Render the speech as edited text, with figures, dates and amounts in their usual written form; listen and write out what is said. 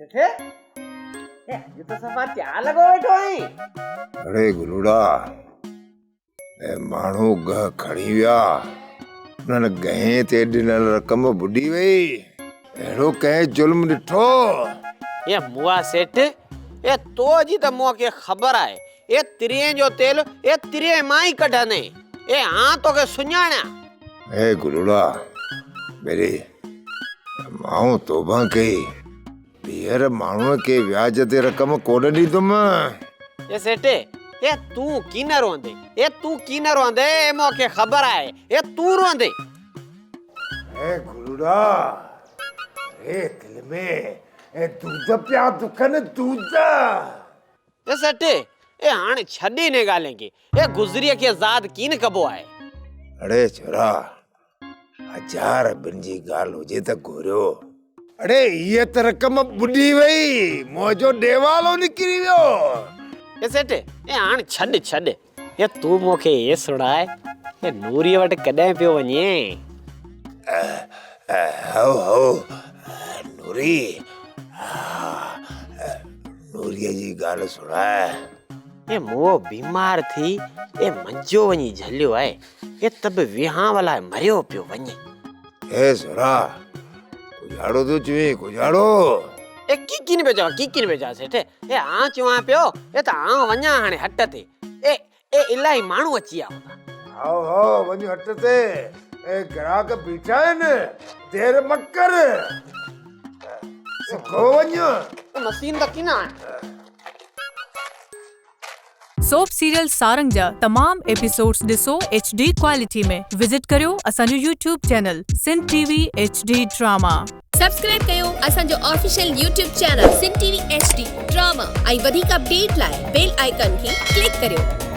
सेठे ए अॼु त सफ़ा त्या लॻो वेठो आहीं। अरे गुरुड़ा ए माण्हू गह खणी विया उन्हनि गहे ते ॾिनल रक़म बुॾी वई। अहिड़ो कंहिं ज़ुल्म ॾिठो? ये मुआ सेठ ए तो जी त मूंखे ख़बर आहे ए तिरिये जो तेल ए तिरिये मां ई कढंदे ए हां तोखे सुञाणा। ए गुरुड़ा मेरी मां तौबा कई ॿीहर माण्हूअ खे व्याज ते रक़म कोन ॾींदुमि। ए सेठ ए तू की न रोंदे ए तू की न रोंदे ए मूंखे ख़बर आहे ए तू रोंदे। ए गुरुड़ा ए दिल में ए दूध पिया दुखन दूध। ए सेठ ए हाणे छॾी ने ॻाल्हि खे ए गुज़रीअ खे यादि की न कबो आहे। अड़े छोरा 1000 ॿिनि जी ॻाल्हि हुजे त घुरियो। अड़े हीअ त रक़म बुॾी वई मुंहिंजो ॾेवालो निकिरी वियो। ए सेठ ए हाणे छॾ ए तू मूंखे ये सुणाए ए नूरीअ वटि कॾहिं पियो वञे? हो नूरी नूरीअ जी ॻाल्हि सुणाए। ए मो बीमार थी ए मंजो वञी झलियो आहे ए तब विहांव लाइ मरियो पियो वञे। ए सोरा कुझाड़ो तो चवे कुझाड़ो। ए की न बेजा सेठ ए आ चवा पियो ए त आ वञा हाणे हट ते ए इलाही माण्हू अची विया हूंदा। हो वञ हट ते ए ग्राहक बीठा आहिनि देर मकर सिखो वञ मशीन त की न सोप सीरियल सारंग जा तमाम एपिसोड्स ॾिसो HD क्वालिटी में। विजिट करियो असांजो YouTube channel Sindh TV HD drama. Subscribe कयो असांजो official YouTube channel Sindh TV HD drama ऐं वधीक अपडेट लाइ बेल आइकन खे क्लिक करियो।